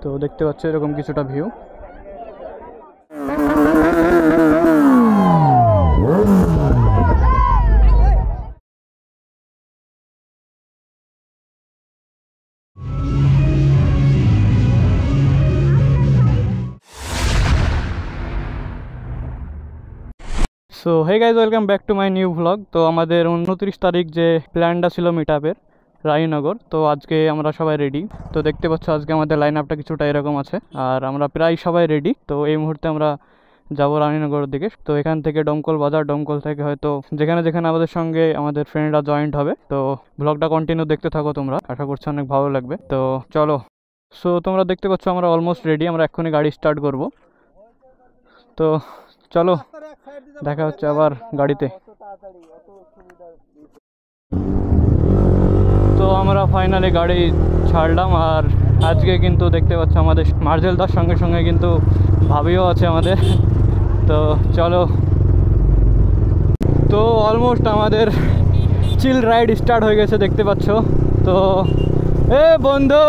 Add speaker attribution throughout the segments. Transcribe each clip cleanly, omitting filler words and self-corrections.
Speaker 1: তো দেখতে পাচ্ছ এরকম কিছুটা view. So hey guys, welcome back to my new vlog. তো আমাদের 29 তারিখ যে প্ল্যানটা ছিল মিট আপের রায়নগর, তো আজকে আমরা সবাই রেডি। তো দেখতে পাচ্ছ আজকে আমাদের লাইন আপটা কিছুটা এরকম আছে, আর আমরা প্রায় সবাই রেডি। তো এই মুহূর্তে আমরা যাবো রানীনগরের দিকে। তো এখান থেকে ডমকল বাজার, ডমকল থেকে হয়তো যেখানে যেখানে আমাদের সঙ্গে আমাদের ফ্রেন্ডরা জয়েন্ট হবে। তো ভ্লগটা কন্টিনিউ দেখতে থাকো তোমরা, আশা করছি অনেক ভালো লাগবে। তো চলো। সো তোমরা দেখতে পাচ্ছ আমরা অলমোস্ট রেডি, আমরা এক্ষুনি গাড়ি স্টার্ট করব। তো চলো, দেখা হচ্ছে আবার গাড়িতে। তো আমরা ফাইনালি গাড়ি ছাড়লাম, আর আজকে কিন্তু দেখতে পাচ্ছ আমাদের মার্জেলদার সঙ্গে সঙ্গে কিন্তু ভাবিও আছে আমাদের। তো চলো। তো অলমোস্ট আমাদের চিল রাইড স্টার্ট হয়ে গেছে দেখতে পাচ্ছ। তো এ বন্ধু,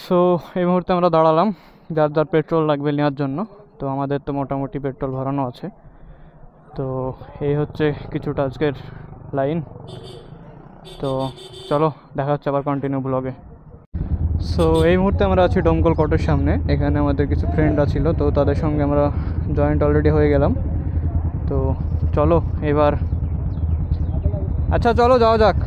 Speaker 1: সো এই মুহূর্তে আমরা দাঁড়ালাম যার যার পেট্রোল লাগবে নেওয়ার জন্য। তো আমাদের তো মোটামুটি পেট্রোল ভরানো আছে। তো এই হচ্ছে কিছুটা আজকের লাইন। তো চলো, দেখা হচ্ছে আবার কন্টিনিউ ব্লগে। সো এই মুহূর্তে আমরা আছি ডমকল কোর্টের সামনে। এখানে আমাদের কিছু ফ্রেন্ডরা ছিল, তো তাদের সঙ্গে আমরা জয়েন্ট অলরেডি হয়ে গেলাম। তো চলো এবার, আচ্ছা চলো যাওয়া যাক।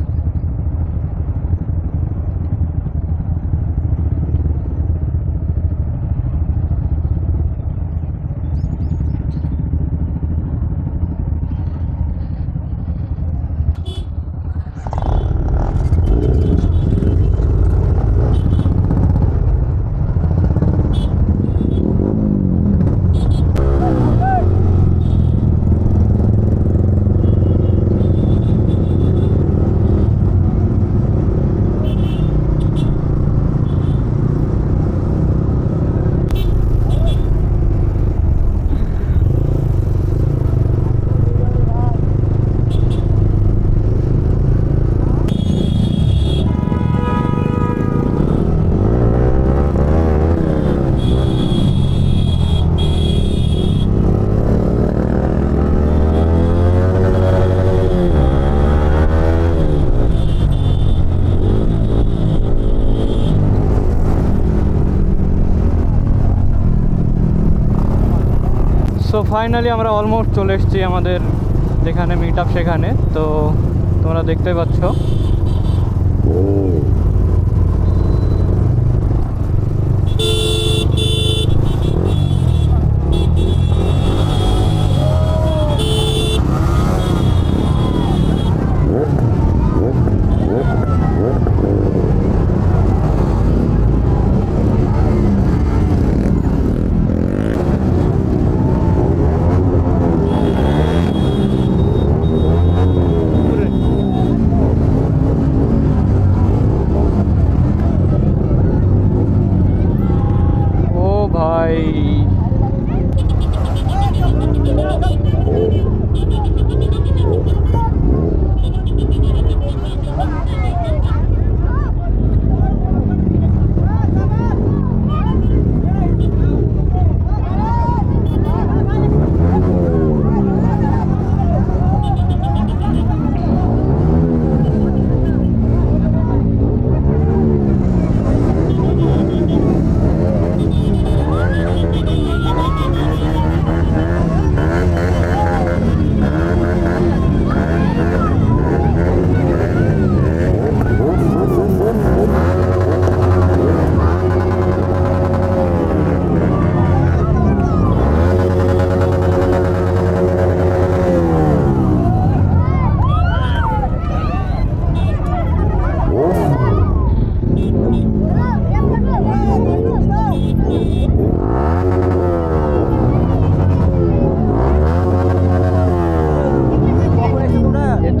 Speaker 1: সো ফাইনালি আমরা অলমোস্ট চলে এসেছি আমাদের যেখানে মিট আপ সেখানে। তো তোমরা দেখতে পাচ্ছ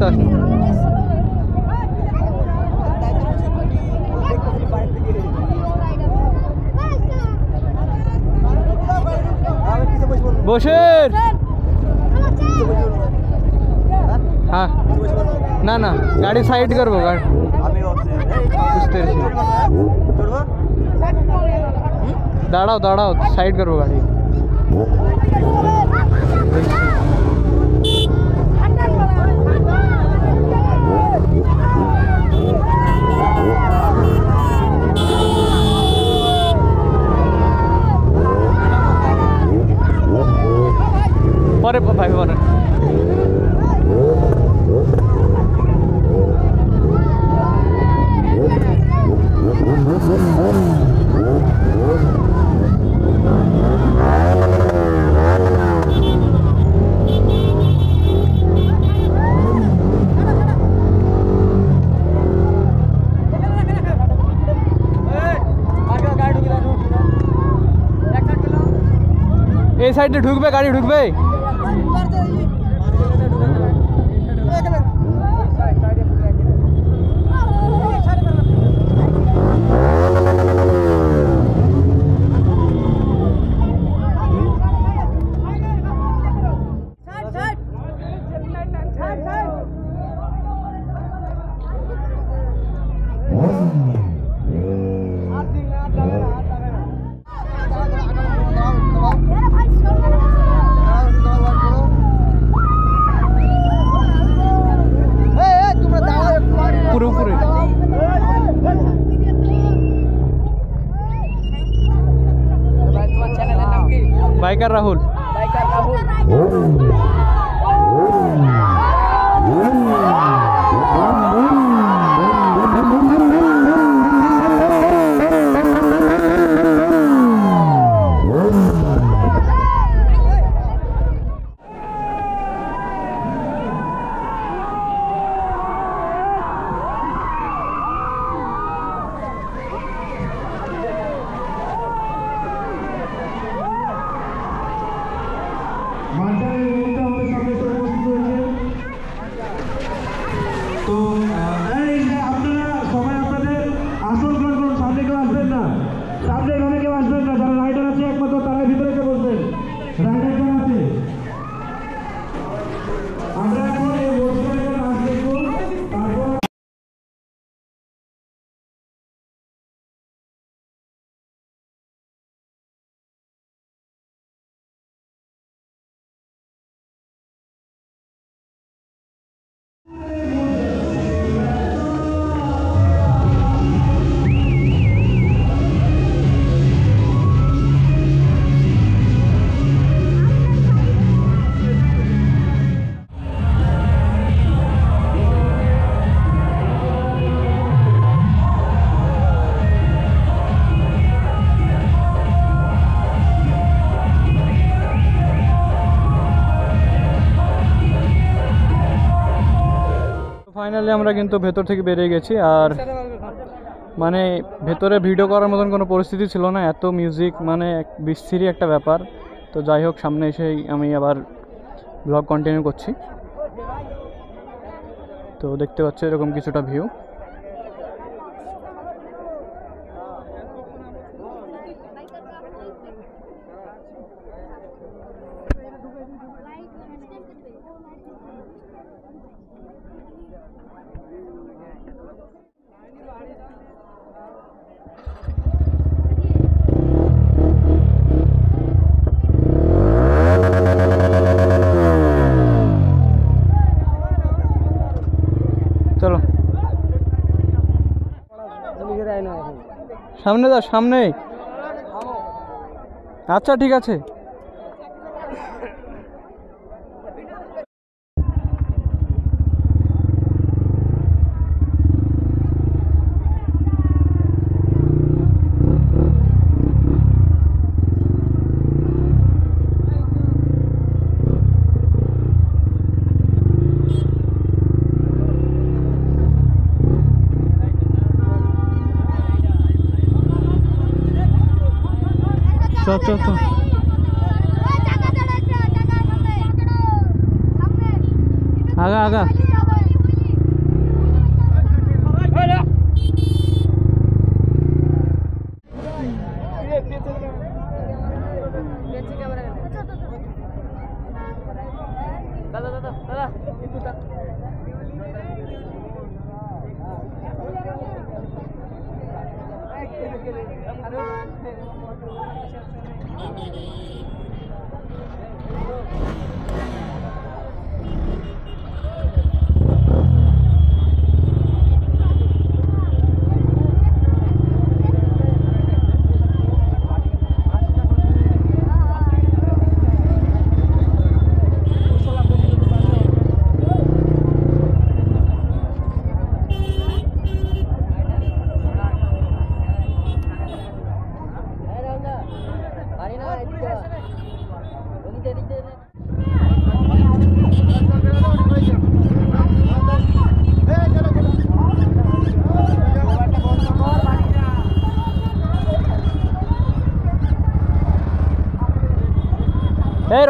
Speaker 1: দেখতে আসুন। বসেন। হ্যাঁ না না গাড়ি সাইড করবো গাড়ি বুঝতে পেরেছি। দাঁড়াও দাঁড়াও সাইড করবো গাড়ি। পরে ভাই পরে এই সাইডে ঢুকবে গাড়ি ঢুকবে। बाइकर राहुल। ফাইনালি আমরা কিন্তু ভেতর থেকে বেরিয়ে গেছি। আর মানে ভেতরে ভিডিও করার মতন কোনো পরিস্থিতি ছিল না, এত মিউজিক, মানে বিচ্ছিরি একটা ব্যাপার। তো যাই হোক, সামনে এসেই আমি আবার ব্লগ কন্টিনিউ করছি। তো দেখতে পাচ্ছি এরকম কিছুটা ভিউ। চলো সামনে যা, সামনে। আচ্ছা ঠিক আছে। চল চল চল, আগা আগা।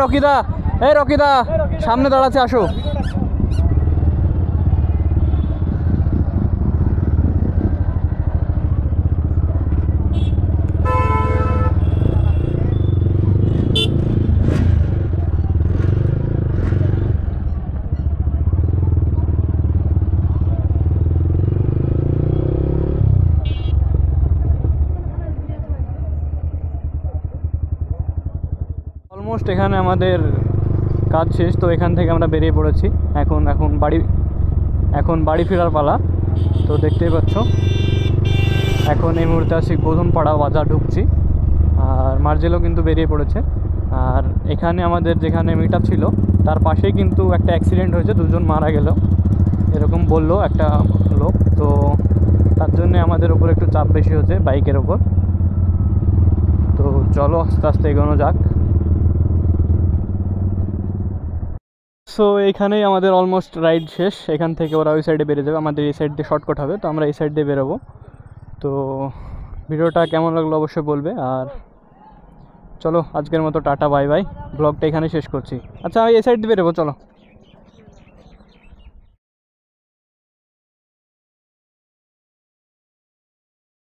Speaker 1: রকিদা, এই রকিদা সামনে দাঁড়াচ্ছে, আসো। অলমোস্ট এখানে আমাদের কাজ শেষ, তো এখান থেকে আমরা বেরিয়ে পড়েছি। এখন বাড়ি ফেরার পালা। তো দেখতেই পাচ্ছ এখন এই মুহূর্তে আছি গোধনপাড়া বাজার ঢুকছি, আর মার্জেলও কিন্তু বেরিয়ে পড়েছে। আর এখানে আমাদের যেখানে মিট আপ ছিল তার পাশেই কিন্তু একটা অ্যাক্সিডেন্ট হয়েছে, দুজন মারা গেল এরকম বললো একটা লোক। তো তার জন্যে আমাদের ওপর একটু চাপ বেশি হচ্ছে বাইকের ওপর। তো চলো আস্তে আস্তে এগোনো যাক। সো এইখানেই আমাদের অলমোস্ট রাইড শেষ। এখান থেকে ওরা ওই সাইডে বেরিয়ে যাবে, আমাদের এই সাইড দিয়ে শর্টকাট হবে, তো আমরা এই সাইড দিয়ে বেরোবো। তো ভিডিওটা কেমন লাগলো অবশ্যই বলবে। আর চলো আজকের মতো টাটা বাই বাই, ব্লগটা এখানে শেষ করছি। আচ্ছা আমি এই সাইড দিয়ে বেরোবো, চলো।